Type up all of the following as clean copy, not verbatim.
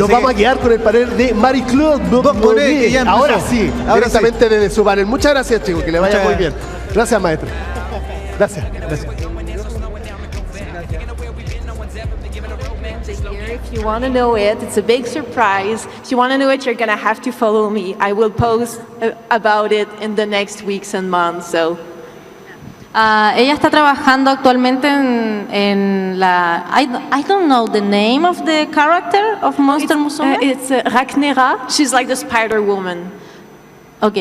Nos vamos a quedar con el panel de Claude Bourbonnais, que ya empezó. ahora sí, Ahora directamente desde su panel. Muchas gracias, chicos, que le vaya muy bien. Gracias, maestro. Gracias. If you want to know it, it's a big surprise. If you want to know it, you're going to have to follow me. I will post about it in the next weeks and months. So. Ella está trabajando actualmente en la... I don't know the name of the character of Monster Musume. It's Raknera. She's like the Spider Woman. Ok,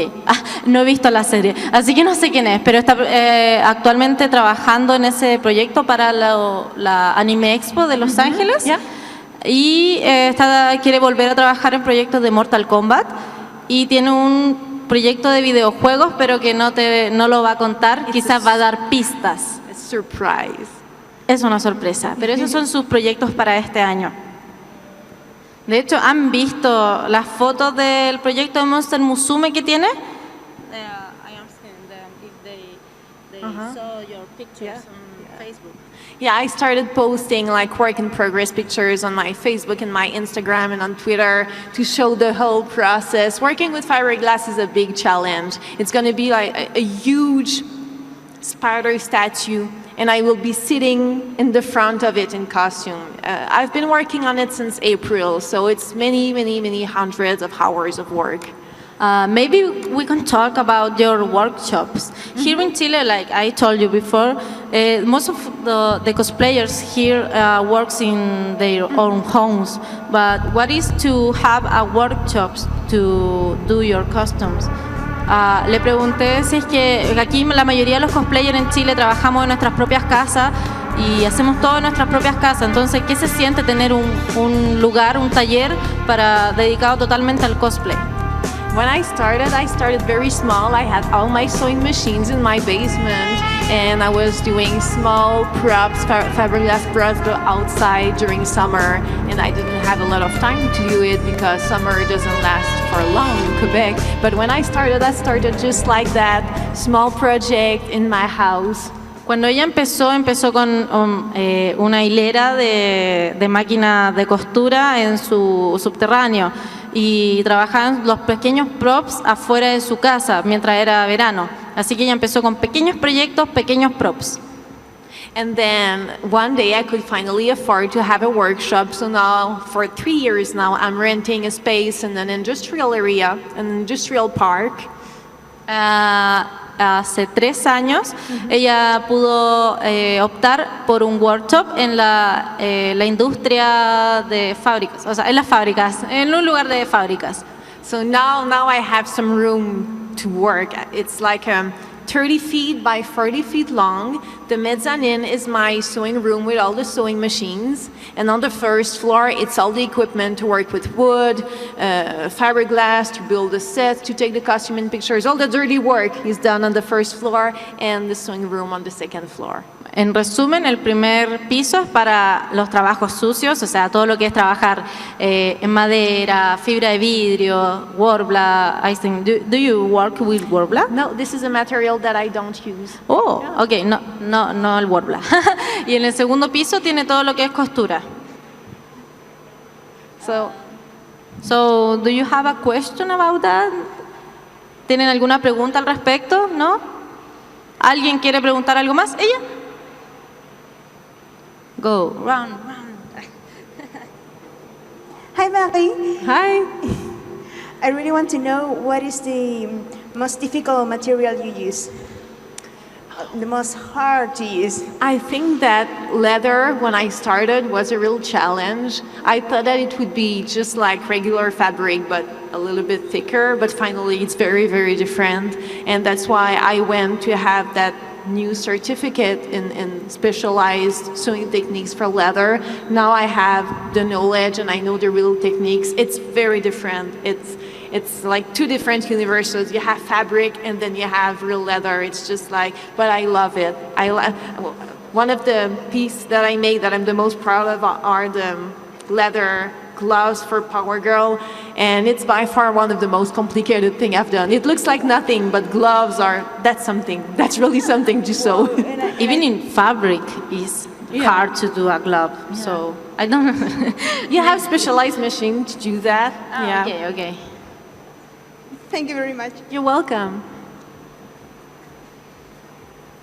no he visto la serie, así que no sé quién es, pero está actualmente trabajando en ese proyecto para la Anime Expo de Los Ángeles. Yeah. Y quiere volver a trabajar en proyectos de Mortal Kombat y tiene un proyecto de videojuegos, pero que no lo va a contar, quizás va a dar pistas. Surprise. Es una sorpresa, pero esos son sus proyectos para este año. De hecho, ¿han visto las fotos del proyecto de Monster Musume que tiene? I am asking them if they saw your pictures on Facebook. Yeah, I started posting like work in progress pictures on my Facebook and my Instagram and on Twitter to show the whole process. Working with fiberglass is a big challenge. It's going to be like a huge spider statue, and I will be sitting in the front of it in costume. I've been working on it since April, so it's many hundreds of hours of work. Maybe we can talk about your workshops. Here in Chile, like I told you before, most of the cosplayers here works in their own homes. But what is to have a workshops to do your costumes? Le pregunté si es que aquí la mayoría de los cosplayers en Chile trabajamos en nuestras propias casas y hacemos todo en nuestras propias casas. Entonces, ¿qué se siente tener un lugar, un taller dedicado totalmente al cosplay? When I started very small. I had all my sewing machines in my basement, and I was doing small props, fiberglass props outside during summer, and I didn't have a lot of time to do it because summer doesn't last for long in Quebec. But when I started just like that, small project in my house. Cuando ella empezó con una hilera de máquinas de costura en su subterráneo y trabajaban los pequeños props afuera de su casa mientras era verano. Así que ella empezó con pequeños proyectos, pequeños props. And then one day I could finally afford to have a workshop. So now for 3 years now I'm renting a space in an industrial area, an industrial park. Hace 3 años ella pudo optar por un workshop en la industria de fábricas, o sea, en las fábricas, en un lugar de fábricas. So now I have some room to work. It's like 30 feet by 40 feet long. The mezzanine is my sewing room with all the sewing machines. And on the first floor, it's all the equipment to work with wood, fiberglass, to build the sets, to take the costume and pictures. All the dirty work is done on the first floor and the sewing room on the second floor. En resumen, el primer piso es para los trabajos sucios, o sea, todo lo que es trabajar en madera, fibra de vidrio, Worbla. I think, do you work with Worbla? No, this is a material that I don't use. Oh, yeah. Okay, no el Worbla. Y en el segundo piso tiene todo lo que es costura. So, do you have a question about that? ¿Tienen alguna pregunta al respecto? ¿No? ¿Alguien quiere preguntar algo más? ¿Ella? Go, run. Hi, Marie. Hi. I really want to know what is the most difficult material you use? The most hard to use? I think that leather, when I started, was a real challenge. I thought that it would be just like regular fabric, but a little bit thicker, but finally it's very different. And that's why I went to have that new certificate in specialized sewing techniques for leather. Now I have the knowledge and I know the real techniques. It's very different. It's like 2 different universes. You have fabric and then you have real leather. It's just like, but I love it. One of the pieces that I made that I'm the most proud of are the leather gloves for Power Girl, and it's by far one of the most complicated thing I've done. It looks like nothing, but gloves that's something. That's really something to sew. Even in fabric is hard to do a glove. So I don't know. You have specialized machine to do that. Yeah. Okay, okay. Thank you very much. You're welcome.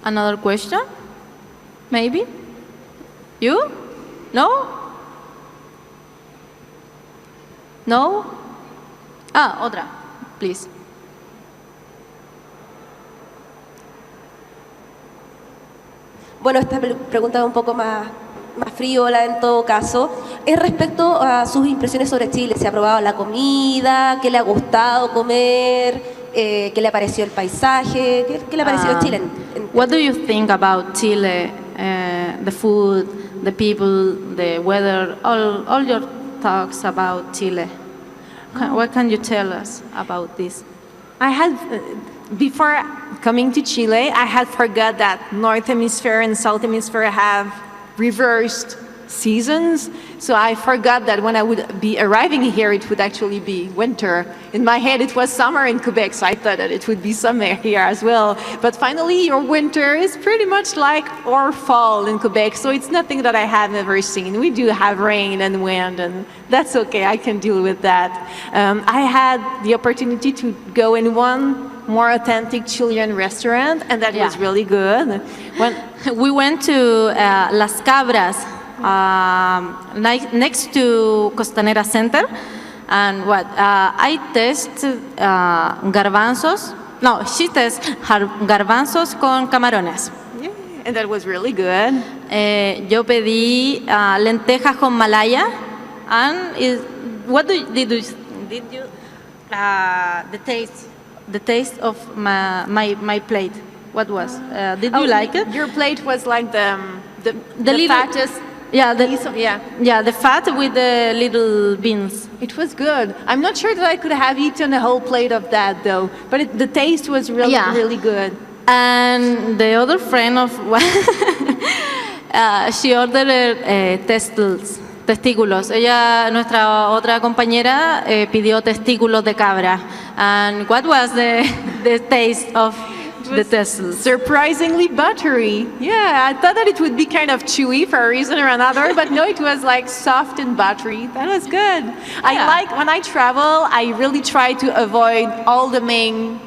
Another question? Maybe? You? No? No? Otra, please. Bueno, esta pregunta es un poco más friola en todo caso. Es respecto a sus impresiones sobre Chile. ¿Se ha probado la comida? ¿Qué le ha gustado comer? ¿Qué le pareció el paisaje? ¿Qué le pareció Chile? What do you think about Chile? The food, the people, the weather, all your talks about Chile. What can you tell us about this? I had, before coming to Chile, I had forgot that North Hemisphere and South Hemisphere have reversed seasons. So I forgot that when I would be arriving here, it would actually be winter. In my head, it was summer in Quebec, so I thought that it would be summer here as well. But finally, your winter is pretty much like our fall in Quebec, so it's nothing that I have never seen. We do have rain and wind, and that's okay. I can deal with that. I had the opportunity to go in one more authentic Chilean restaurant, and that was really good. We went to Las Cabras, next to Costanera Center, and I tested garbanzos. No, she tested garbanzos con camarones. Yeah, and that was really good. Yo pedí lentejas con malaya, and what did you the taste of my plate? What was? Did you like it? Your plate was like the little, fattest. Yeah, the fat with the little beans. It was good. I'm not sure that I could have eaten a whole plate of that though, but the taste was really, really good. And the other friend of she ordered testículos. Ella, nuestra otra compañera, pidió testículos de cabra. And what was the taste of the testicles? Surprisingly buttery. Yeah, I thought that it would be kind of chewy for a reason or another, but no, it was like soft and buttery. That was good. I like, when I travel, I really try to avoid all the main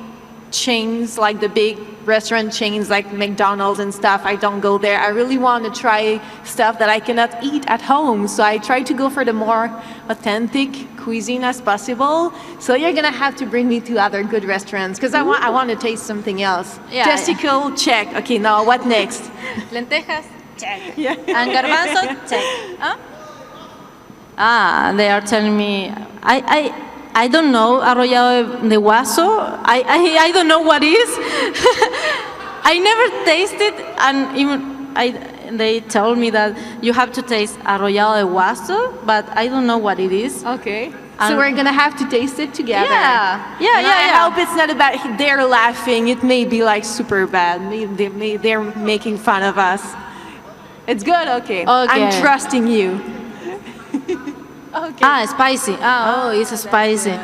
chains, like the big restaurant chains like McDonald's and stuff. I don't go there. I really want to try stuff that I cannot eat at home. So I try to go for the more authentic cuisine as possible. So you're going to have to bring me to other good restaurants because I want to taste something else. Testicle, check. Okay, now what next? Lentejas, check. And garbanzos, check. They are telling me, I don't know, arrollado de guaso. I don't know what is. I never tasted, and even they told me that you have to taste arrollado de guaso, but I don't know what it is. Okay. So we're gonna have to taste it together. Yeah. I hope it's not about they're laughing. It may be like super bad. They're making fun of us. It's good. Okay. I'm trusting you. Okay. Spicy. It's spicy.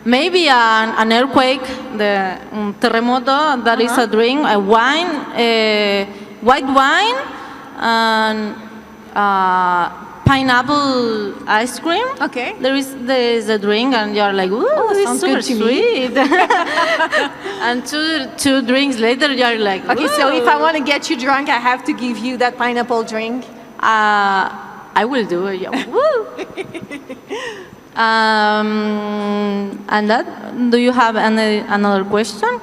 Maybe an earthquake, un terremoto. That is a drink, a wine, white wine, and pineapple ice cream. Okay. There is a drink, and you're like, ooh, it's super sweet. And two drinks later, you're like, ooh. Okay. So if I want to get you drunk, I have to give you that pineapple drink. I will do it. Yeah. Woo! And that, do you have another question?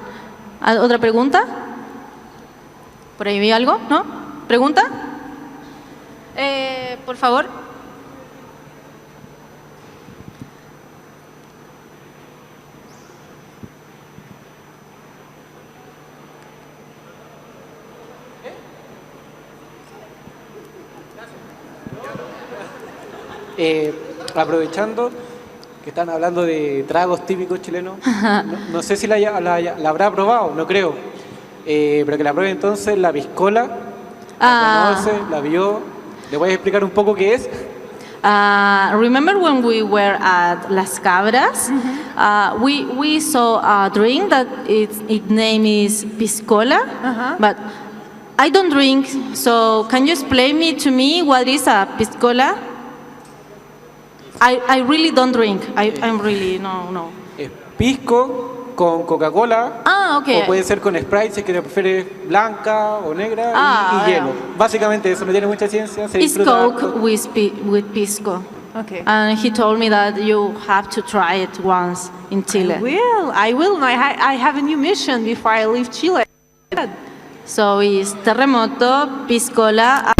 ¿Otra pregunta? ¿Por ahí vi algo? ¿No? ¿Pregunta? Por favor. Aprovechando que están hablando de tragos típicos chilenos, no sé si la habrá probado, no creo, pero que la pruebe entonces la piscola, la conoce, la vio, ¿le puedes explicar un poco qué es? Remember when we were at Las Cabras? We saw a drink that its name is piscola, but I don't drink, so can you explain to me what is a piscola? I really don't drink. I'm really, no. Es pisco con Coca-Cola. Ah, ok. O puede ser con Sprite, si es que te prefieres blanca o negra y yeah. hielo. Básicamente eso, no tiene mucha ciencia. Se It's disfruta Coke harto. with pisco. Okay. And he told me that you have to try it once in Chile. I will. I have a new mission before I leave Chile. So it's terremoto, piscola.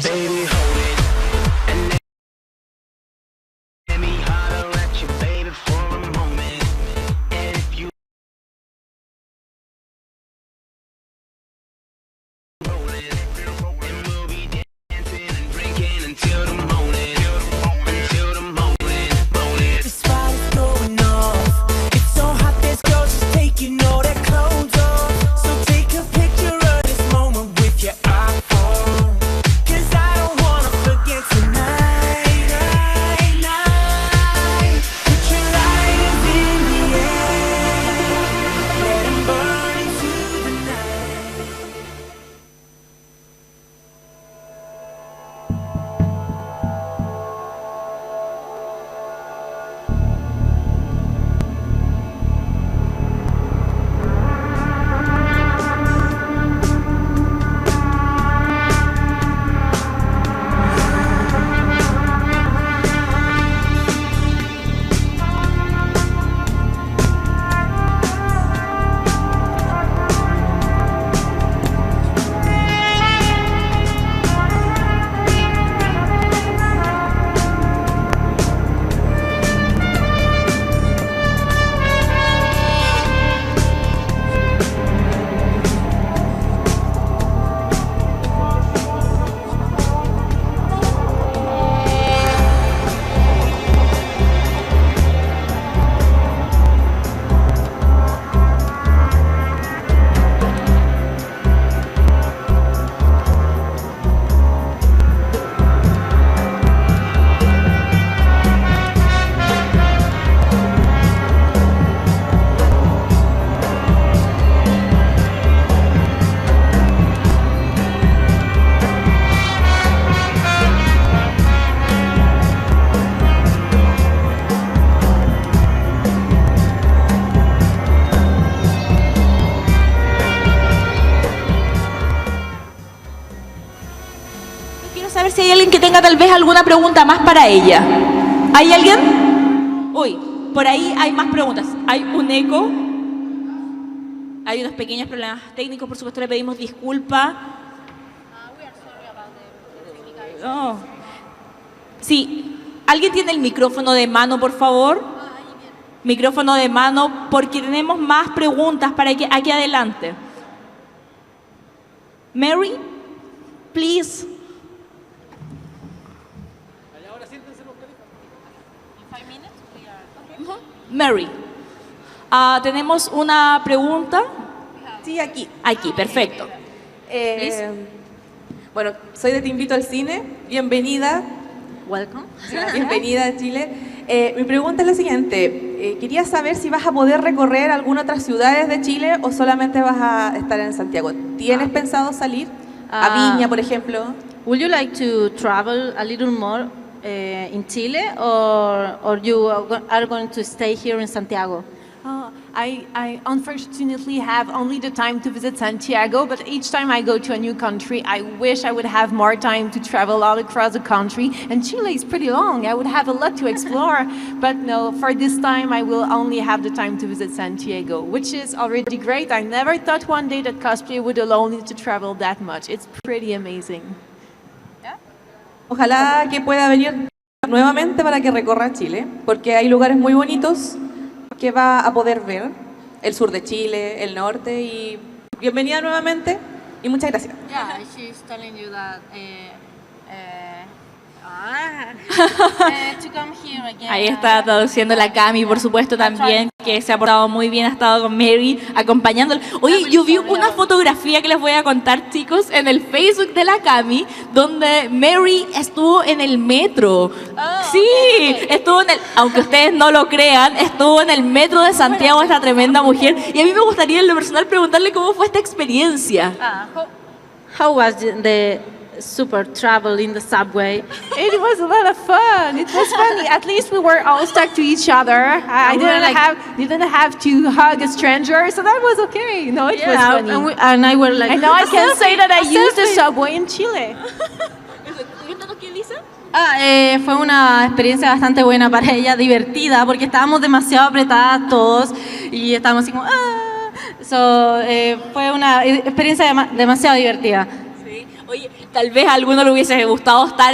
Baby, hold it. And let me holler at you, baby, for a moment. And if you roll it, and we'll be dancing and drinking until the morning. Until the morning. The spot is going off. It's so hot, there's girls just taking all their clothes off. So take a picture of this moment with your iPhone. Quiero saber si hay alguien que tenga tal vez alguna pregunta más para ella. ¿Hay alguien? Uy, por ahí hay más preguntas. Hay un eco. Hay unos pequeños problemas técnicos, por supuesto le pedimos disculpas. Oh. Sí, ¿alguien tiene el micrófono de mano, por favor? Micrófono de mano, porque tenemos más preguntas para que aquí adelante. Mary, please. Mary, tenemos una pregunta. Sí, aquí. Aquí, perfecto. Bueno, soy de Te Invito al Cine. Bienvenida. Welcome. Bienvenida a Chile. Mi pregunta es la siguiente. Quería saber si vas a poder recorrer alguna otras ciudades de Chile o solamente vas a estar en Santiago. ¿Tienes pensado salir a Viña, por ejemplo? Would you like to travel a little more in Chile, or you are going to stay here in Santiago? I unfortunately have only the time to visit Santiago, but each time I go to a new country, I wish I would have more time to travel all across the country. And Chile is pretty long. I would have a lot to explore. But no, for this time, I will only have the time to visit Santiago, which is already great. I never thought one day that cosplay would allow me to travel that much. It's pretty amazing. Ojalá que pueda venir nuevamente para que recorra Chile, porque hay lugares muy bonitos que va a poder ver. El sur de Chile, el norte, y bienvenida nuevamente y muchas gracias. Yeah, she's telling you that to come here again. Ahí está traduciendo la Cami, por supuesto, también, que se ha portado muy bien, ha estado con Mary, acompañándola. Oye, yo vi una fotografía que les voy a contar, chicos, en el Facebook de la Cami, donde Mary estuvo en el metro. Sí, estuvo en el, aunque ustedes no lo crean, estuvo en el metro de Santiago, esta tremenda mujer. Y a mí me gustaría, en lo personal, preguntarle cómo fue esta experiencia. How was the super travel in the subway? It was a lot of fun. It was funny. At least we were all stuck to each other. I didn't have to hug a stranger, so that was okay. No, it was funny. And I were like, And now I can say that I used the subway in Chile. ¿Qué dice? Fue una experiencia bastante buena para ella, divertida, porque estábamos demasiado apretadas todos y estábamos así como, fue una experiencia demasiado divertida. Sí. Oye, tal vez a alguno le hubiese gustado estar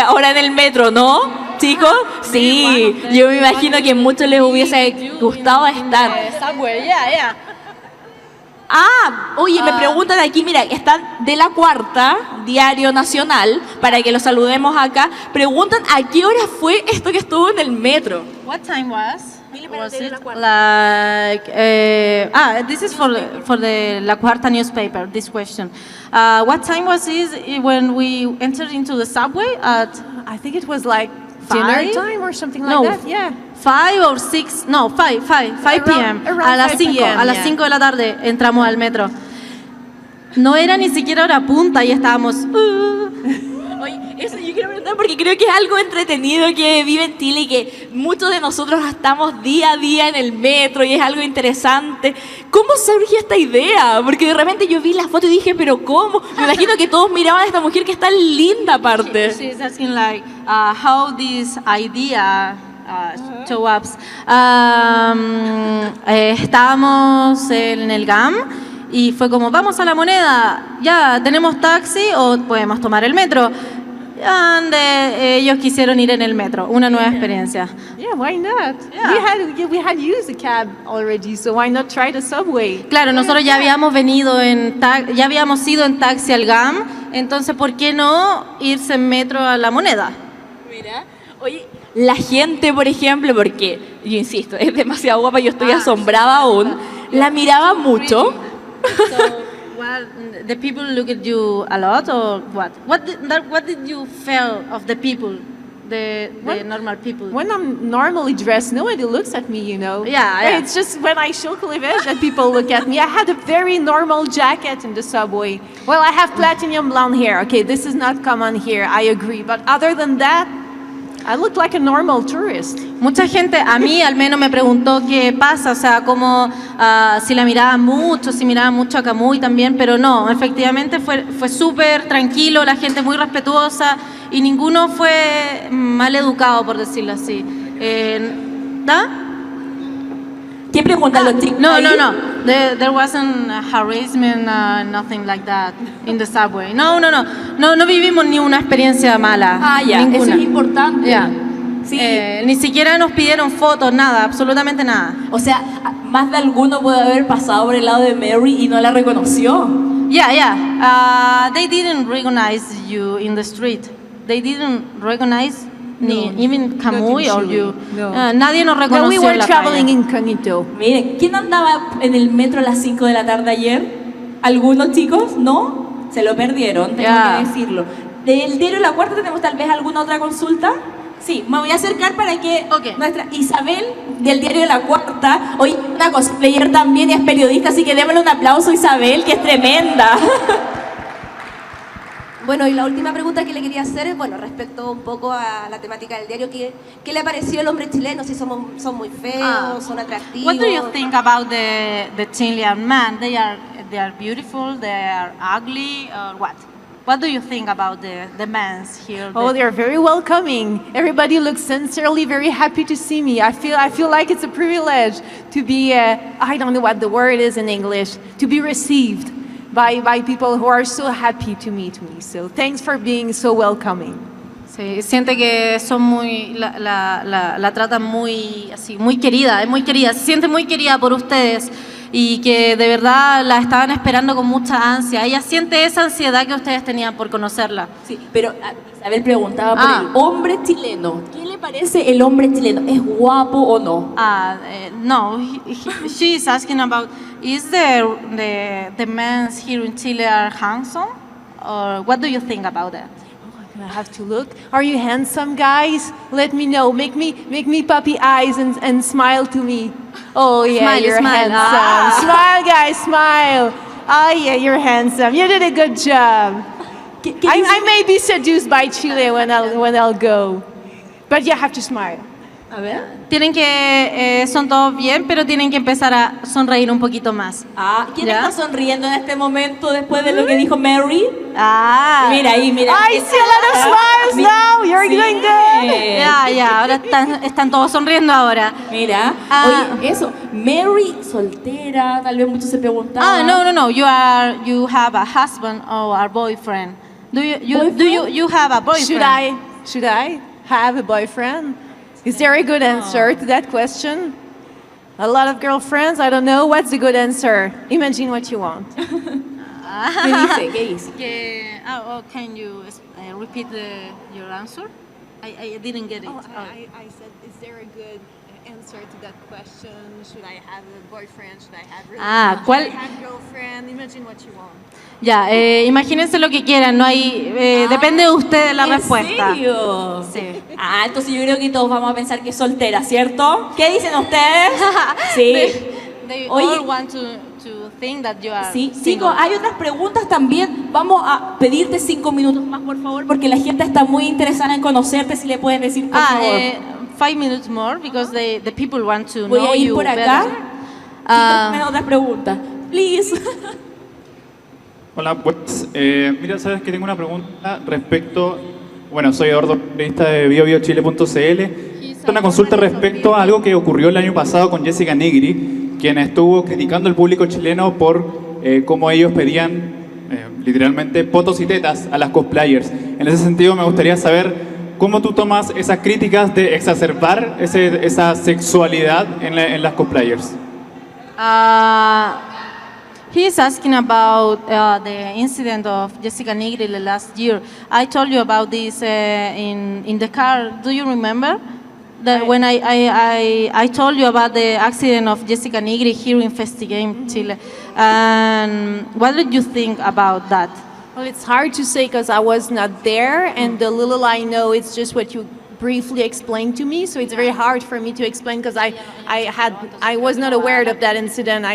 ahora en el metro, ¿no, chicos? Sí, yo me imagino que a muchos les hubiese gustado estar. Subway, yeah. Oye, me preguntan aquí, mira, están de La Cuarta, Diario Nacional, para que los saludemos acá. Preguntan a qué hora fue esto que estuvo en el metro. What time was it? Like, this is for the La Cuarta newspaper, this question. What time was it when we entered into the subway at, I think it was like dinner time or something like that. Yeah. 5 or 6, no, 5 p.m. Around A las 5 5, p.m., a las 5 de la tarde entramos al metro. No era ni siquiera hora punta y estábamos... Oye, eso yo quiero preguntar porque creo que es algo entretenido que vive en Chile y que muchos de nosotros estamos día a día en el metro y es algo interesante. ¿Cómo surgió esta idea? Porque de repente yo vi la foto y dije, ¿pero cómo? Me imagino que todos miraban a esta mujer que es tan linda aparte. She's asking like, how this idea... show ups. Estábamos en el GAM y fue como, vamos a la Moneda, ya, ¿tenemos taxi o podemos tomar el metro? And, ellos quisieron ir en el metro, una nueva experiencia. Yeah, why not? Yeah. We had used a cab already, so why not try the subway? Claro, nosotros ya habíamos ya habíamos ido en taxi al GAM, entonces ¿por qué no irse en metro a la Moneda? Mira, oye, la gente, por ejemplo, porque, yo insisto, es demasiado guapa, yo estoy asombrada aún, la miraba mucho. The people look at you a lot, or what? What did you feel of the people, the normal people? When I'm normally dressed, nobody looks at me, you know. Yeah. It's just when I show cleavage that people look at me. I had a very normal jacket in the subway. Well, I have platinum blonde hair. Okay, this is not common here, I agree. But other than that, I look like a normal tourist. Mucha gente, a mí al menos me preguntó qué pasa, o sea, como si la miraba mucho, si miraba mucho a Camuy también, pero no, efectivamente fue súper tranquilo, la gente muy respetuosa y ninguno fue mal educado, por decirlo así. ¿Qué preguntan los chicos? No. There wasn't harassment, nothing like that in the subway. No vivimos ni una experiencia mala. Ya, ninguna. eso es importante. Yeah. Sí. Ni siquiera nos pidieron fotos, nada, absolutamente nada. O sea, más de alguno puede haber pasado por el lado de Mary y no la reconoció. Yeah. They didn't recognize you in the street. They didn't recognize even Camuy or you. No. Nadie nos reconoció. No, we were en la traveling calle. incognito. Miren, ¿quién andaba en el metro a las 5 de la tarde ayer? ¿Algunos chicos? ¿No? Se lo perdieron, tengo que decirlo. ¿Del diario La Cuarta tenemos tal vez alguna otra consulta? Sí, me voy a acercar para que nuestra Isabel del diario La Cuarta, hoy una cosplayer también y es periodista, así que démosle un aplauso a Isabel, que es tremenda. Bueno, y la última pregunta que le quería hacer es, bueno, respecto un poco a la temática del diario, ¿qué le pareció el hombre chileno? Si son muy feos, son atractivos. What do you think about the Chilean man? They are beautiful, they are ugly, or what? What do you think about the men here? Oh, they're very welcoming. Everybody looks sincerely very happy to see me. I feel like it's a privilege to be, I don't know what the word is in English, to be received by people who are so happy to meet me. So thanks for being so welcoming. Sí, siente que son muy, la tratan muy, así, muy querida, es muy querida, se siente muy querida por ustedes y que de verdad la estaban esperando con mucha ansia. Ella siente esa ansiedad que ustedes tenían por conocerla. Sí, pero Isabel preguntaba por el hombre chileno. ¿Qué le parece el hombre chileno? ¿Es guapo o no? No, she is asking about, is the men here in Chile are handsome? Or what do you think about that? I have to look. Are you handsome, guys? Let me know. Make me puppy eyes and smile to me. Oh yeah, Smile, you're smile. handsome. Smile, guys, smile. Oh yeah, you're handsome. You did a good job. I may be seduced by Chile when I'll go, but you have to smile. A ver. Tienen que, son todos bien, pero tienen que empezar a sonreír un poquito más. ¿Quién ¿Ya? está sonriendo en este momento después de lo que dijo Mary? Mira ahí, mira. I see a lot of smiles now. You're doing good. Ya, ahora están todos sonriendo ahora. Mira, oye, eso, Mary soltera, tal vez muchos se preguntaban. No, you have a husband or a boyfriend. Do you have a boyfriend? Should I have a boyfriend? Is there a good answer to that question? A lot of girlfriends? I don't know. What's the good answer? Imagine what you want. ¿Qué dice? Can you repeat your answer? I didn't get it. I said, is there a good answer to that question? Should I have a boyfriend? Should I have ¿cuál? Should I have a girlfriend? Imagine what you want. Ya, imagínense lo que quieran, no hay, depende de ustedes la respuesta. ¿En serio? Sí. Entonces yo creo que todos vamos a pensar que es soltera, ¿cierto? ¿Qué dicen ustedes? Sí. They Oye, all want to think that you are sí, single. hay otras preguntas también. Vamos a pedirte 5 minutos más, por favor, porque la gente está muy interesada en conocerte. Si le pueden decir, por favor. 5 minutes more, because the people want to Voy know a ir you por acá. better. Otras preguntas. Please. Hola, pues mira, sabes que tengo una pregunta respecto, bueno, soy Eduardo, periodista de biobiochile.cl. Una consulta respecto a algo que ocurrió el año pasado con Jessica Nigri, quien estuvo criticando al público chileno por cómo ellos pedían literalmente potos y tetas a las cosplayers. En ese sentido me gustaría saber cómo tú tomas esas críticas de exacerbar esa sexualidad en las cosplayers. He's asking about the incident of Jessica Nigri last year. I told you about this in the car. Do you remember? When I told you about the accident of Jessica Nigri here in Festigame, Chile. And what did you think about that? Well, it's hard to say because I was not there, and the little I know, it's just what you briefly explained to me. So it's very hard for me to explain because I was not aware of that incident.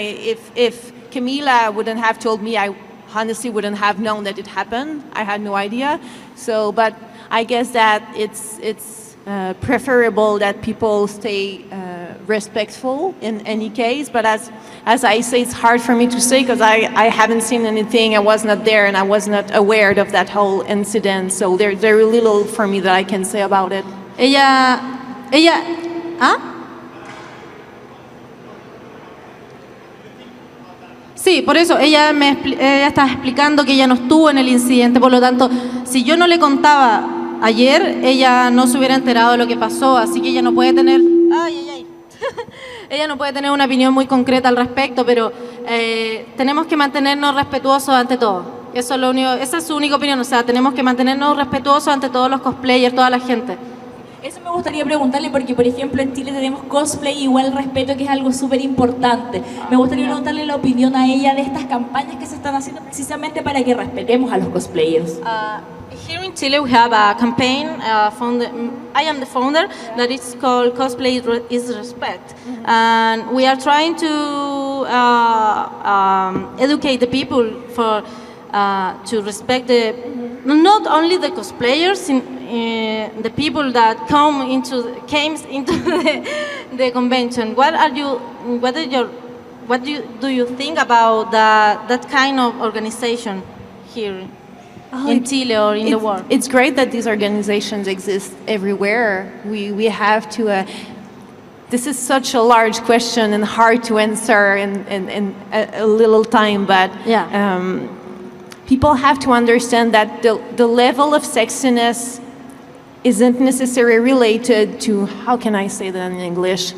If Camila wouldn't have told me, I honestly wouldn't have known that it happened. I had no idea. So, but I guess that it's preferable that people stay respectful in any case. But as I say, it's hard for me to say because I haven't seen anything. I was not there and I was not aware of that whole incident. So there's very little for me that I can say about it. Sí, por eso ella estaba explicando que ella no estuvo en el incidente, por lo tanto, si yo no le contaba ayer, ella no se hubiera enterado de lo que pasó, así que ella no puede tener... Ella no puede tener una opinión muy concreta al respecto, pero tenemos que mantenernos respetuosos ante todo. Eso es lo único, esa es su única opinión, o sea, tenemos que mantenernos respetuosos ante todos los cosplayers, toda la gente. Eso me gustaría preguntarle porque, por ejemplo, en Chile tenemos cosplay igual respeto, que es algo súper importante. Me gustaría preguntarle la opinión a ella de estas campañas que se están haciendo precisamente para que respetemos a los cosplayers. Here in Chile we have a campaign, I am the founder, that is called Cosplay is Respect. And we are trying to educate the people to respect not only the cosplayers, the people that came into the convention. What do you think about that kind of organization here in Chile or in the world? It's great that these organizations exist everywhere. We have to. This is such a large question and hard to answer in a little time, but people have to understand that the level of sexiness isn't necessarily related to, how can I say that in English?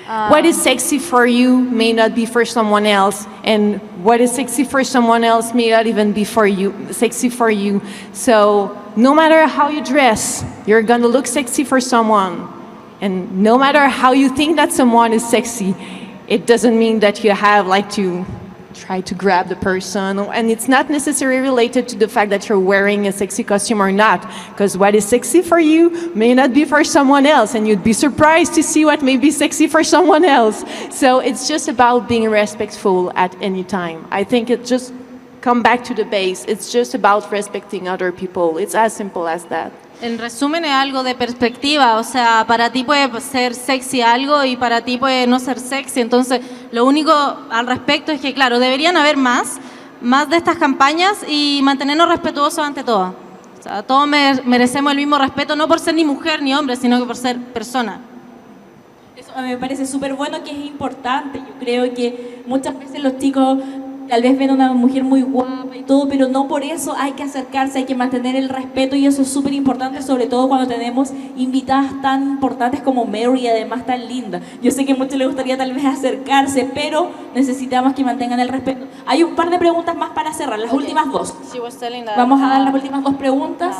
What is sexy for you may not be for someone else, and what is sexy for someone else may not even be for you, sexy for you. So no matter how you dress, you're gonna look sexy for someone. And no matter how you think that someone is sexy, it doesn't mean that you have like to try to grab the person. And it's not necessarily related to the fact that you're wearing a sexy costume or not, because what is sexy for you may not be for someone else, and you'd be surprised to see what may be sexy for someone else. So it's just about being respectful at any time. I think it just come back to the base. It's just about respecting other people. It's as simple as that. En resumen, es algo de perspectiva, o sea, para ti puede ser sexy algo y para ti puede no ser sexy, entonces lo único al respecto es que, claro, deberían haber más de estas campañas y mantenernos respetuosos ante todo. O sea, todos merecemos el mismo respeto, no por ser ni mujer ni hombre, sino que por ser persona. Eso me parece súper bueno, que es importante. Yo creo que muchas veces los chicos tal vez ven a una mujer muy guapa y todo, pero no por eso hay que acercarse, hay que mantener el respeto, y eso es súper importante, sobre todo cuando tenemos invitadas tan importantes como Mary, además tan linda. Yo sé que a muchos les gustaría tal vez acercarse, pero necesitamos que mantengan el respeto. Hay un par de preguntas más para cerrar, las últimas dos. Vamos a dar las últimas dos preguntas.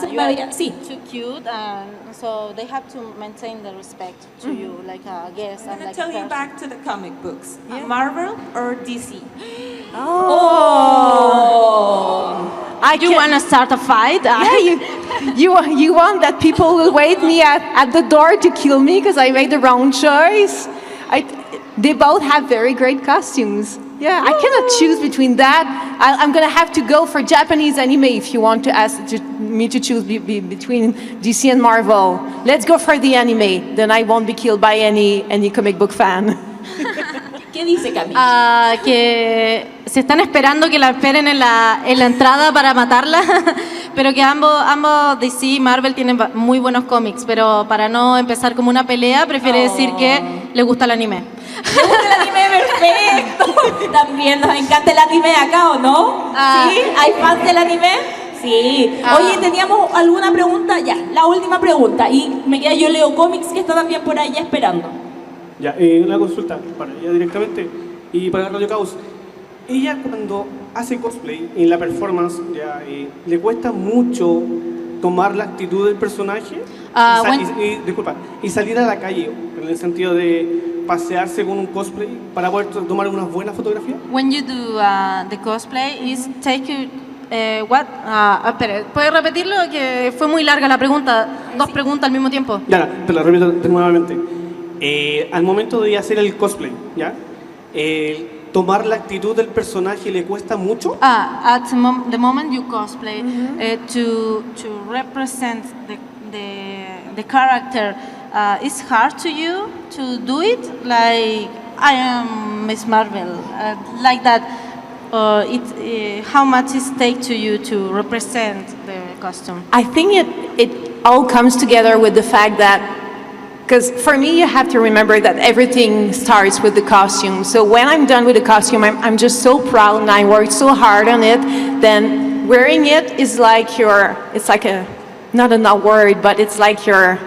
Sí. Too cute, and so they have to maintain the respect to you, like a guest. I'm going to tell you back to the comic books. Marvel or DC? You want to start a fight? Yeah, you want that people will wait me at the door to kill me because I made the wrong choice? They both have very great costumes. Yeah, I cannot choose between that. I'm going to have to go for Japanese anime if you want to ask me to choose between DC and Marvel. Let's go for the anime. Then I won't be killed by any comic book fan. ¿Qué dice Camila? Que se están esperando que la esperen en la entrada para matarla, pero que ambos DC y Marvel tienen muy buenos cómics, pero para no empezar como una pelea, prefiere decir que le gusta el anime. ¿Le gusta el anime? Perfecto. También nos encanta el anime acá, ¿o no? ¿Sí? ¿Hay fans del anime? Sí. Oye, ¿teníamos alguna pregunta? Ya, la última pregunta. Y me queda yo Leo Comics, que está también por allá esperando. Ya, una consulta para ella directamente y para Radio Caos. Ella cuando hace cosplay en la performance, ya, ¿le cuesta mucho tomar la actitud del personaje? Y salir a la calle, en el sentido de pasearse con un cosplay para poder tomar unas buenas fotografías? When you do the cosplay, is take you espera, ¿puedes repetirlo? Que fue muy larga la pregunta, dos preguntas al mismo tiempo. Ya, te la repito nuevamente. Al momento de hacer el cosplay, ¿ya? Tomar la actitud del personaje le cuesta mucho. At the moment you cosplay, to represent the character, it's hard to you to do it. Like I am Miss Marvel, like that. How much it takes to you to represent the costume? I think it all comes together with the fact that, because for me, you have to remember that everything starts with the costume. So when I'm done with the costume, I'm just so proud and I worked so hard on it. Then wearing it is like it's like not an award, but it's like you're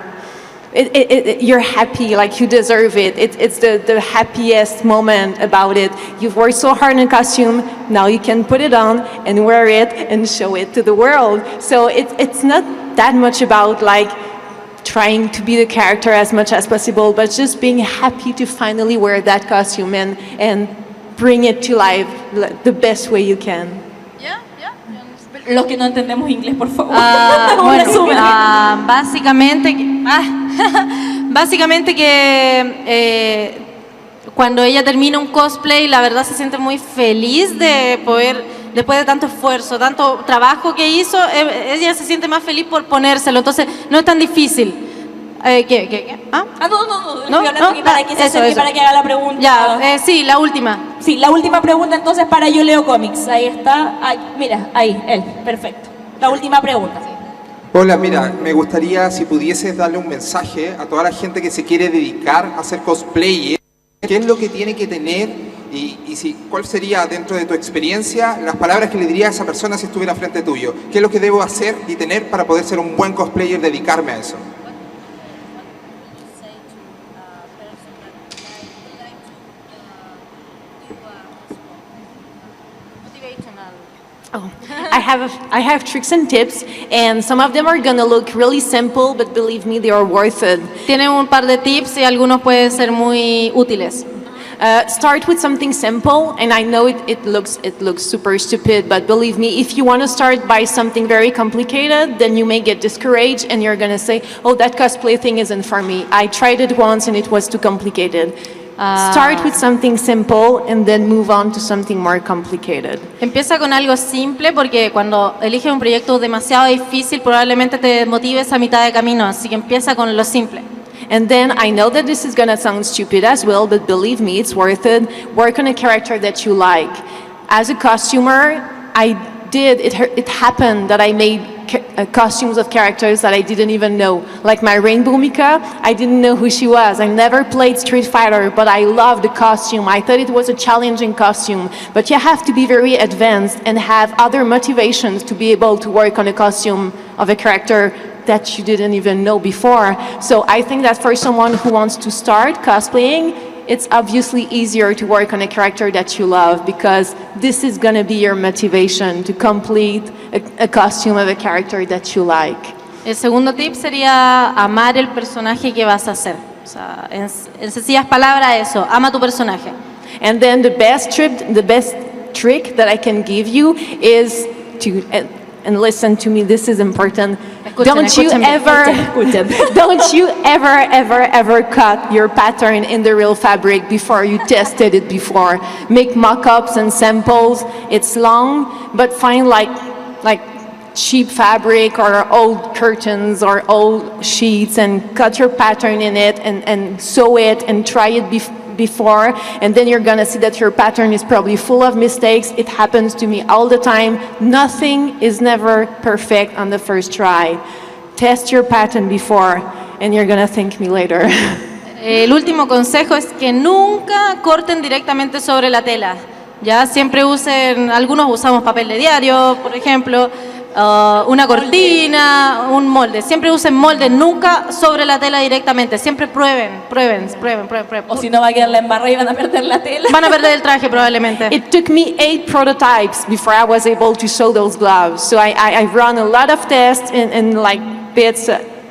happy, like you deserve it. It's the happiest moment about it. You've worked so hard in a costume, now you can put it on and wear it and show it to the world. So it's not that much about like trying to be the character as much as possible, but just being happy to finally wear that costume and bring it to life the best way you can. Los que no entendemos inglés, por favor. Básicamente que cuando ella termina un cosplay, la verdad se siente muy feliz de poder, después de tanto esfuerzo, tanto trabajo que hizo, ella se siente más feliz por ponérselo, entonces no es tan difícil. ¿Qué? No, estoy hablando aquí para que se acerque, para que haga la pregunta. Ya, sí, la última. Sí, la última pregunta entonces para Yo Leo Comics. Ahí está, mira, ahí, él, perfecto. La última pregunta. Hola, mira, me gustaría si pudieses darle un mensaje a toda la gente que se quiere dedicar a hacer cosplayer. ¿Qué es lo que tiene que tener y cuál sería, dentro de tu experiencia, las palabras que le diría a esa persona si estuviera frente tuyo? ¿Qué es lo que debo hacer y tener para poder ser un buen cosplayer, dedicarme a eso? Oh, I have tricks and tips, and some of them are gonna look really simple, but believe me, they are worth it. Tiene un par de tips y algunos pueden ser muy útiles. Start with something simple, and I know it looks super stupid, but believe me, if you want to start by something very complicated, then you may get discouraged, and you're gonna say, "Oh, that cosplay thing isn't for me. I tried it once, and it was too complicated." Start with something simple and then move on to something more complicated. Empieza con algo simple porque cuando eliges un proyecto demasiado difícil probablemente te desmotives a mitad de camino, así que empieza con lo simple. And then I know that this is gonna sound stupid as well, but believe me, it's worth it. Work on a character that you like. As a costumer, it happened that I made costumes of characters that I didn't even know. Like my Rainbow Mika, I didn't know who she was. I never played Street Fighter, but I loved the costume. I thought it was a challenging costume. But you have to be very advanced and have other motivations to be able to work on a costume of a character that you didn't even know before. So I think that for someone who wants to start cosplaying, it's obviously easier to work on a character that you love because this is going to be your motivation to complete a costume of a character that you like. El segundo tip sería amar el personaje que vas a hacer. O sea, en sencillas palabras eso, ama tu personaje. And then the best trick that I can give you is to, and listen to me, this is important. Don't you ever cut your pattern in the real fabric before you tested it before. Make mock-ups and samples. It's long, but find like cheap fabric or old curtains or old sheets and cut your pattern in it and sew it and try it before, and then you're gonna see that your pattern is probably full of mistakes. It happens to me all the time. Nothing is never perfect on the first try. Test your pattern before, and you're gonna thank me later. El último consejo es que nunca corten directamente sobre la tela. Ya siempre usen, algunos usamos papel de diario, por ejemplo, una cortina, un molde. Siempre usen molde, nunca sobre la tela directamente. Siempre prueben. O si no va a quedar la embarrada y van a perder la tela. Van a perder el traje probablemente. It took me 8 prototypes before I was able to sew those gloves. So I run a lot of tests and like bits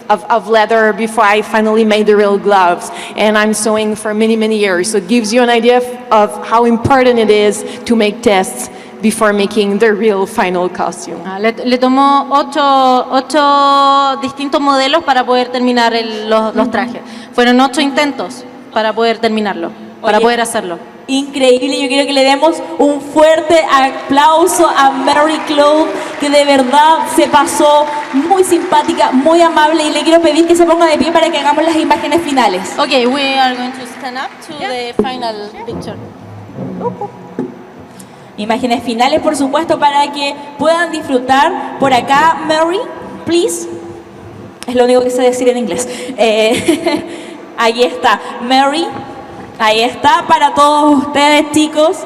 of leather before I finally made the real gloves. And I'm sewing for many, many years. So it gives you an idea of how important it is to make tests before making the real final costume. Le tomó 8 distintos modelos para poder terminar los trajes. Fueron 8 intentos para poder terminarlo, para poder hacerlo. Increíble, yo quiero que le demos un fuerte aplauso a Mary Claude, que de verdad se pasó muy simpática, muy amable, y le quiero pedir que se ponga de pie para que hagamos las imágenes finales. Okay, we are going to stand up to the final picture. Imágenes finales, por supuesto, para que puedan disfrutar. Por acá, Mary, please. Es lo único que sé decir en inglés. Ahí está, Mary. Ahí está para todos ustedes, chicos.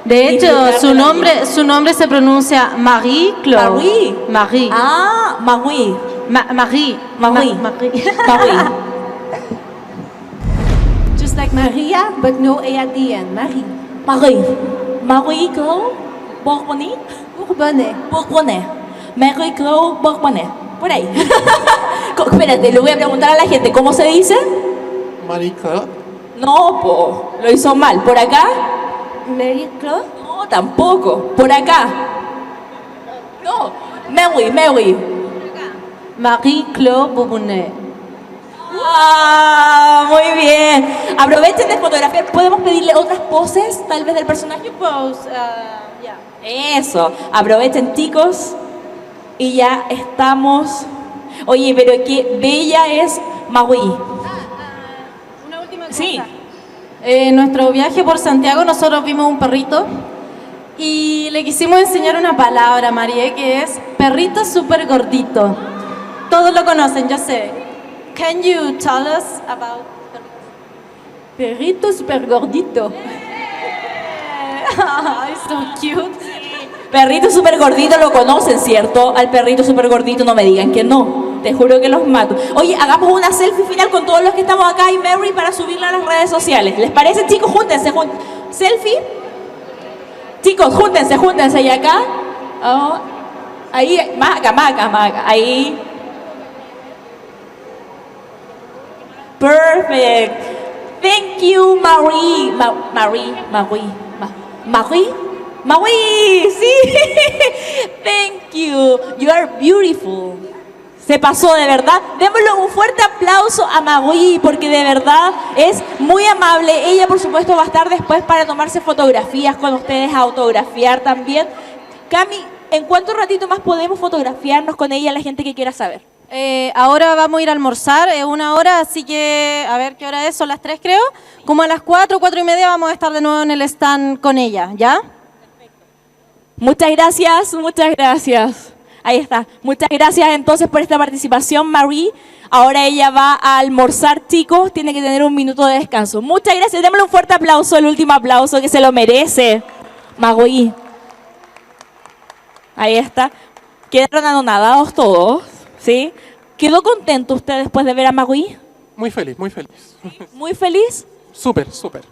De hecho, su nombre se pronuncia Marie Claude. Marie. Ah, Marie. Marie. Just like Maria, but no A at the end. Marie Claude Bourbonnais. Marie Claude Bourbonnais. Por ahí. Espérate, le voy a preguntar a la gente, ¿cómo se dice? Marie Claude. No, lo hizo mal. ¿Por acá? Mary Claude. No, tampoco. ¿Por acá? No. Mary. Marie Claude Bourbonnais. Ah, muy bien. Aprovechen de fotografiar. ¿Podemos pedirle otras poses, tal vez, del personaje? Eso. Aprovechen, chicos. Y ya estamos. Oye, pero qué bella es Maui. Una última cosa. Sí. En nuestro viaje por Santiago nosotros vimos un perrito y le quisimos enseñar una palabra a Marie que es perrito súper gordito. Todos lo conocen, yo sé. Can you tell us about Perrito súper gordito. It's so cute. Perrito súper gordito lo conocen, ¿cierto? Al perrito súper gordito no me digan que no. Te juro que los mato. Oye, hagamos una selfie final con todos los que estamos acá y Mary para subirla a las redes sociales. ¿Les parece, chicos? Júntense. Selfie. Chicos, júntense, júntense. Y acá. Oh, ahí, más acá, más acá, más acá. Ahí. Perfect. Thank you, Marie. Marie, sí. Thank you. You are beautiful. Se pasó, de verdad. Démosle un fuerte aplauso a Marie, porque de verdad es muy amable. Ella, por supuesto, va a estar después para tomarse fotografías con ustedes, autografiar también. Cami, ¿en cuánto ratito más podemos fotografiarnos con ella, la gente que quiera saber? Ahora vamos a ir a almorzar, es 1 hora, así que a ver qué hora es, son las 3 creo. Como a las 4, 4:30 vamos a estar de nuevo en el stand con ella, ¿ya? Muchas gracias, muchas gracias. Ahí está. Muchas gracias entonces por esta participación, Marie. Ahora ella va a almorzar, chicos. Tiene que tener un minuto de descanso. Muchas gracias. Démosle un fuerte aplauso, el último aplauso que se lo merece, Marie. Ahí está. Quedaron anonadados todos, ¿sí? ¿Quedó contento usted después de ver a Marie? Muy feliz, muy feliz. ¿Muy feliz? Súper, súper.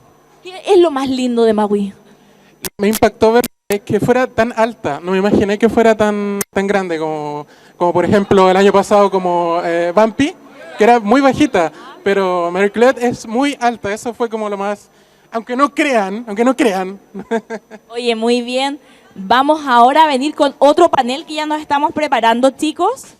¿Qué es lo más lindo de Marie? Me impactó ver que fuera tan alta. No me imaginé que fuera tan grande como por ejemplo el año pasado como Bumpy, que era muy bajita, pero Mary Claude es muy alta. Eso fue como lo más... Aunque no crean. Oye, muy bien. Vamos ahora a venir con otro panel que ya nos estamos preparando, chicos.